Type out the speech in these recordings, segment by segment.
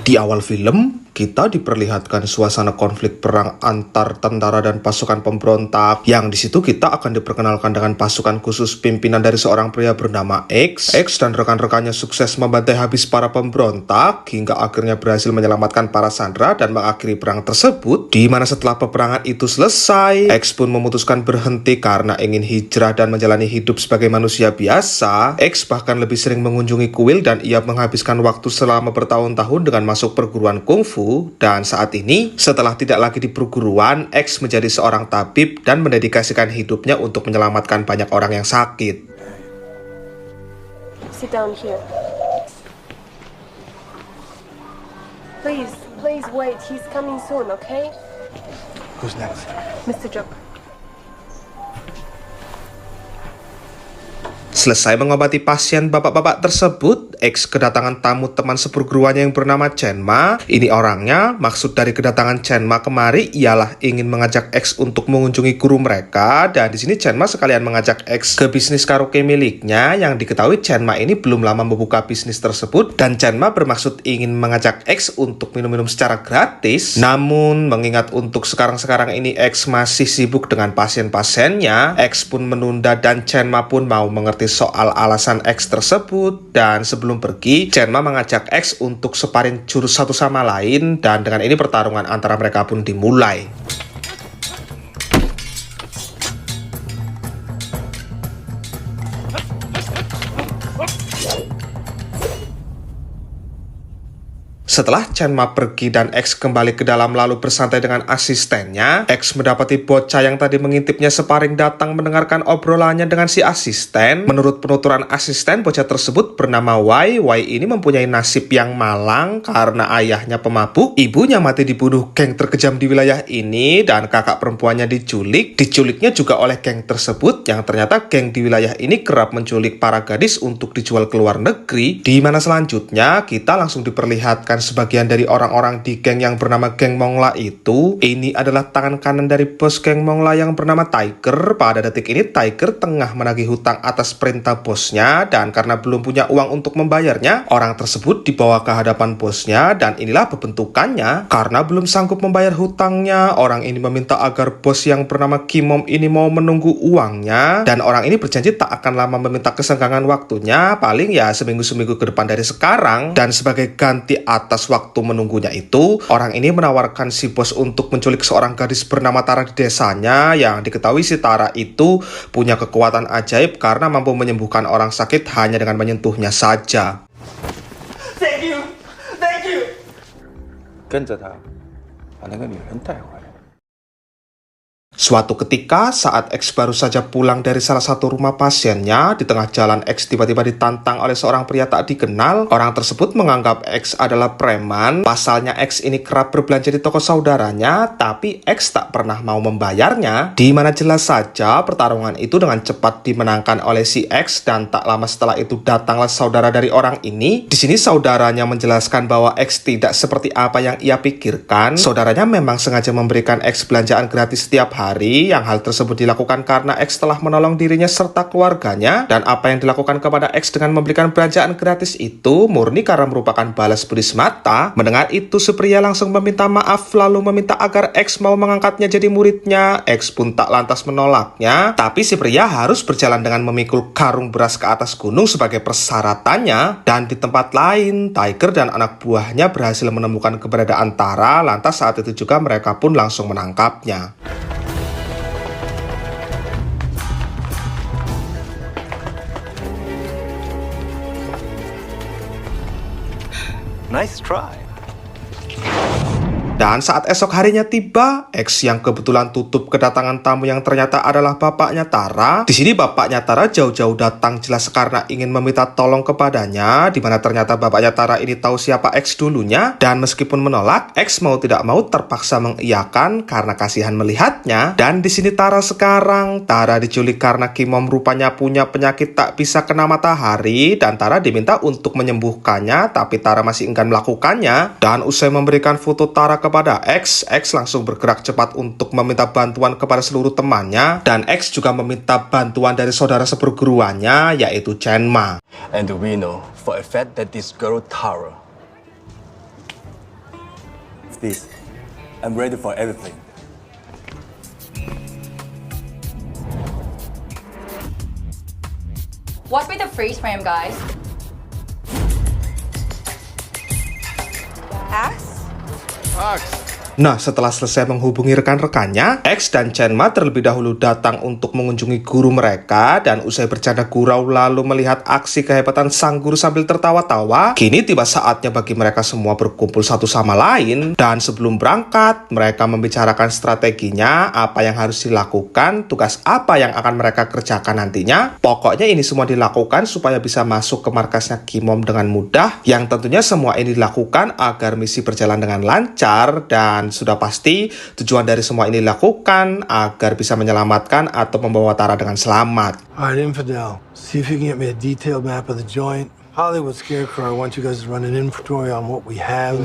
Di awal film, kita diperlihatkan suasana konflik perang antar tentara dan pasukan pemberontak, yang di situ kita akan diperkenalkan dengan pasukan khusus pimpinan dari seorang pria bernama X. X dan rekan-rekannya sukses membantai habis para pemberontak hingga akhirnya berhasil menyelamatkan para sandera dan mengakhiri perang tersebut. Di mana setelah peperangan itu selesai, X pun memutuskan berhenti karena ingin hijrah dan menjalani hidup sebagai manusia biasa. X bahkan lebih sering mengunjungi kuil dan ia menghabiskan waktu selama bertahun-tahun dengan masuk perguruan kungfu, dan saat ini setelah tidak lagi di perguruan, X menjadi seorang tabib dan mendedikasikan hidupnya untuk menyelamatkan banyak orang yang sakit. Sit down here. Please wait. He's coming soon, okay? Who's next? Mr. Joke. Selesai mengobati pasien bapak-bapak tersebut, X kedatangan tamu teman seperguruannya yang bernama Chenma. Ini orangnya, maksud dari kedatangan Chenma kemari ialah ingin mengajak X untuk mengunjungi guru mereka, dan di sini Chenma sekalian mengajak X ke bisnis karaoke miliknya, yang diketahui Chenma ini belum lama membuka bisnis tersebut, dan Chenma bermaksud ingin mengajak X untuk minum-minum secara gratis. Namun, mengingat untuk sekarang-sekarang ini X masih sibuk dengan pasien-pasiennya, X pun menunda dan Chenma pun mau mengerti soal alasan X tersebut. Dan sebelum pergi, Chenma mengajak X untuk separin jurus satu sama lain, dan dengan ini pertarungan antara mereka pun dimulai. Setelah Chenma pergi dan X kembali ke dalam lalu bersantai dengan asistennya, X mendapati bocah yang tadi mengintipnya separing datang mendengarkan obrolannya dengan si asisten. Menurut penuturan asisten, bocah tersebut bernama Y. Y ini mempunyai nasib yang malang karena ayahnya pemabuk, ibunya mati dibunuh geng terkejam di wilayah ini, dan kakak perempuannya diculik. Diculiknya juga oleh geng tersebut, yang ternyata geng di wilayah ini kerap menculik para gadis untuk dijual ke luar negeri. Di mana selanjutnya kita langsung diperlihatkan sebagian dari orang-orang di geng yang bernama geng Mongla itu. Ini adalah tangan kanan dari bos geng Mongla yang bernama Tiger. Pada detik ini Tiger tengah menagih hutang atas perintah bosnya, dan karena belum punya uang untuk membayarnya, orang tersebut dibawa ke hadapan bosnya, dan inilah pembentukannya. Karena belum sanggup membayar hutangnya, orang ini meminta agar bos yang bernama Kimom ini mau menunggu uangnya, dan orang ini berjanji tak akan lama meminta kesenggangan waktunya, paling ya seminggu-seminggu ke depan dari sekarang. Dan sebagai ganti atas waktu menunggunya itu, orang ini menawarkan si bos untuk menculik seorang gadis bernama Tara di desanya, yang diketahui si Tara itu punya kekuatan ajaib karena mampu menyembuhkan orang sakit hanya dengan menyentuhnya saja. Thank you. 跟着他，把那个女人带回来。 Suatu ketika, saat X baru saja pulang dari salah satu rumah pasiennya, di tengah jalan X tiba-tiba ditantang oleh seorang pria tak dikenal. Orang tersebut menganggap X adalah preman. Pasalnya X ini kerap berbelanja di toko saudaranya, tapi X tak pernah mau membayarnya. Di mana jelas saja pertarungan itu dengan cepat dimenangkan oleh si X, dan tak lama setelah itu datanglah saudara dari orang ini. Di sini saudaranya menjelaskan bahwa X tidak seperti apa yang ia pikirkan. Saudaranya memang sengaja memberikan X belanjaan gratis setiap hari, yang hal tersebut dilakukan karena X telah menolong dirinya serta keluarganya, dan apa yang dilakukan kepada X dengan memberikan belanjaan gratis itu murni karena merupakan balas budi semata. Mendengar itu, si pria langsung meminta maaf lalu meminta agar X mau mengangkatnya jadi muridnya. X pun tak lantas menolaknya, tapi si pria harus berjalan dengan memikul karung beras ke atas gunung sebagai persyaratannya. Dan di tempat lain, Tiger dan anak buahnya berhasil menemukan keberadaan Tara, lantas saat itu juga mereka pun langsung menangkapnya. Nice try. Dan saat esok harinya tiba, X yang kebetulan tutup kedatangan tamu yang ternyata adalah bapaknya Tara. Di sini bapaknya Tara jauh-jauh datang jelas karena ingin meminta tolong kepadanya, di mana ternyata bapaknya Tara ini tahu siapa X dulunya, dan meskipun menolak, X mau tidak mau terpaksa mengiyakan karena kasihan melihatnya. Dan di sini Tara sekarang, Tara diculik karena Kimom rupanya punya penyakit tak bisa kena matahari, dan Tara diminta untuk menyembuhkannya, tapi Tara masih enggan melakukannya. Dan usai memberikan foto Tara kepada X langsung bergerak cepat untuk meminta bantuan kepada seluruh temannya, dan X juga meminta bantuan dari saudara seperguruannya yaitu Chenma. And we know for a fact that this girl Tara this. I'm ready for everything. What's with the freeze frame, guys? Nah, setelah selesai menghubungi rekan-rekannya, X dan Chenma terlebih dahulu datang untuk mengunjungi guru mereka, dan usai bercanda gurau lalu melihat aksi kehebatan sang guru sambil tertawa-tawa, kini tiba saatnya bagi mereka semua berkumpul satu sama lain, dan sebelum berangkat, mereka membicarakan strateginya, apa yang harus dilakukan, tugas apa yang akan mereka kerjakan nantinya. Pokoknya ini semua dilakukan supaya bisa masuk ke markasnya Kimom dengan mudah, yang tentunya semua ini dilakukan agar misi berjalan dengan lancar, dan sudah pasti tujuan dari semua ini dilakukan agar bisa menyelamatkan atau membawa Tara dengan selamat. Alright, Infidel, see if you can get me a detailed map of the joint. Hollywood Scarecrow, I want you guys to run an inventory on what we have.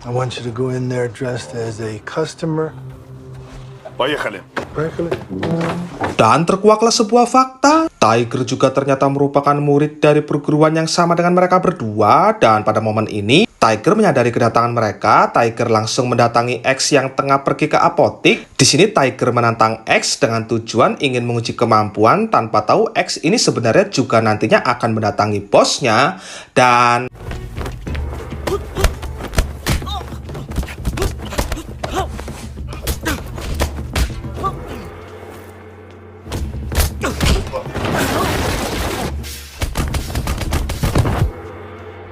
I want you to go in there dressed as a customer. Dan terkuaklah sebuah fakta, Tiger juga ternyata merupakan murid dari perguruan yang sama dengan mereka berdua, dan pada momen ini Tiger menyadari kedatangan mereka. Tiger langsung mendatangi X yang tengah pergi ke apotik. Di sini Tiger menantang X dengan tujuan ingin menguji kemampuan, tanpa tahu X ini sebenarnya juga nantinya akan mendatangi bosnya. Dan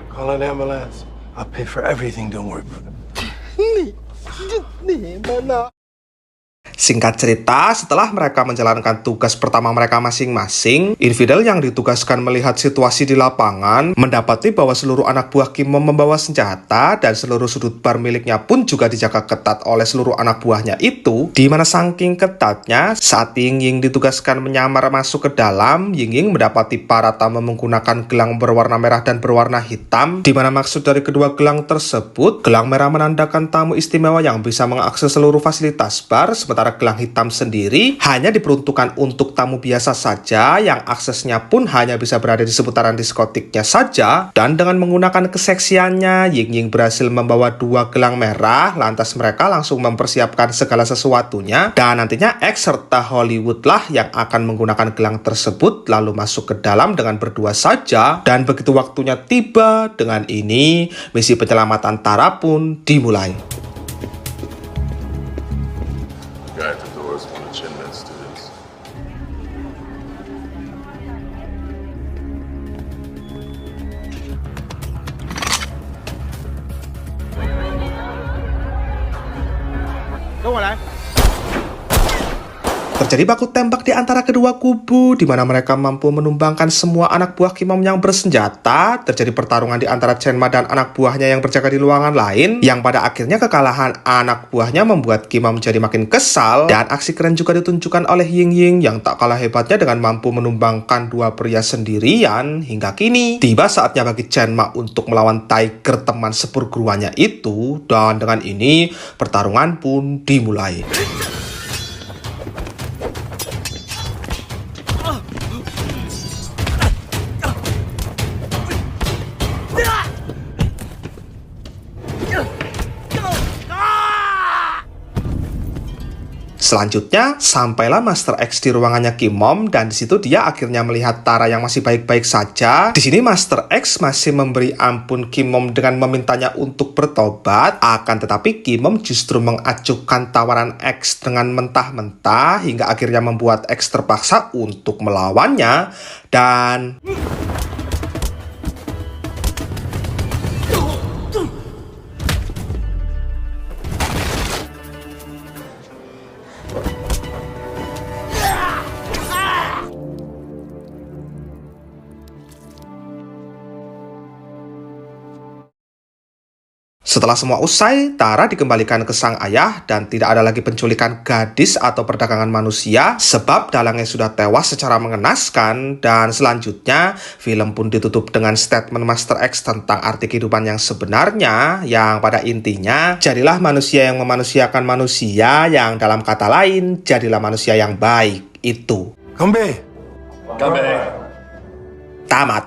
Call an ambulance. I'll pay for everything, don't worry about it. singkat cerita, setelah mereka menjalankan tugas pertama mereka masing-masing, Infidel yang ditugaskan melihat situasi di lapangan mendapati bahwa seluruh anak buah Kimom membawa senjata, dan seluruh sudut bar miliknya pun juga dijaga ketat oleh seluruh anak buahnya itu. Di mana saking ketatnya, saat Ying Ying ditugaskan menyamar masuk ke dalam, Ying Ying mendapati para tamu menggunakan gelang berwarna merah dan berwarna hitam. Di mana maksud dari kedua gelang tersebut, gelang merah menandakan tamu istimewa yang bisa mengakses seluruh fasilitas bar, sementara gelang hitam sendiri hanya diperuntukkan untuk tamu biasa saja yang aksesnya pun hanya bisa berada di seputaran diskotiknya saja. Dan dengan menggunakan keseksiannya, Ying Ying berhasil membawa dua gelang merah, lantas mereka langsung mempersiapkan segala sesuatunya, dan nantinya X serta Hollywood lah yang akan menggunakan gelang tersebut lalu masuk ke dalam dengan berdua saja. Dan begitu waktunya tiba, dengan ini misi penyelamatan Tara pun dimulai. Guide the doors when the Chinmen students. Terjadi baku tembak di antara kedua kubu, di mana mereka mampu menumbangkan semua anak buah Kimom yang bersenjata. Terjadi pertarungan di antara Chenma dan anak buahnya yang berjaga di ruangan lain, yang pada akhirnya kekalahan anak buahnya membuat Kimom menjadi makin kesal. Dan aksi keren juga ditunjukkan oleh Ying Ying yang tak kalah hebatnya dengan mampu menumbangkan dua pria sendirian. Hingga kini tiba saatnya bagi Chenma untuk melawan Tiger, teman seperguruannya itu. Dan dengan ini pertarungan pun dimulai. Selanjutnya, sampailah Master X di ruangannya Kimom, dan di situ dia akhirnya melihat Tara yang masih baik-baik saja. Di sini Master X masih memberi ampun Kimom dengan memintanya untuk bertobat. Akan tetapi Kimom justru mengacuhkan tawaran X dengan mentah-mentah, hingga akhirnya membuat X terpaksa untuk melawannya. Dan setelah semua usai, Tara dikembalikan ke sang ayah dan tidak ada lagi penculikan gadis atau perdagangan manusia, sebab dalangnya sudah tewas secara mengenaskan. Dan selanjutnya, film pun ditutup dengan statement Master X tentang arti kehidupan yang sebenarnya, yang pada intinya, jadilah manusia yang memanusiakan manusia, yang dalam kata lain, jadilah manusia yang baik. Itu. Kombe! Come back. Tamat.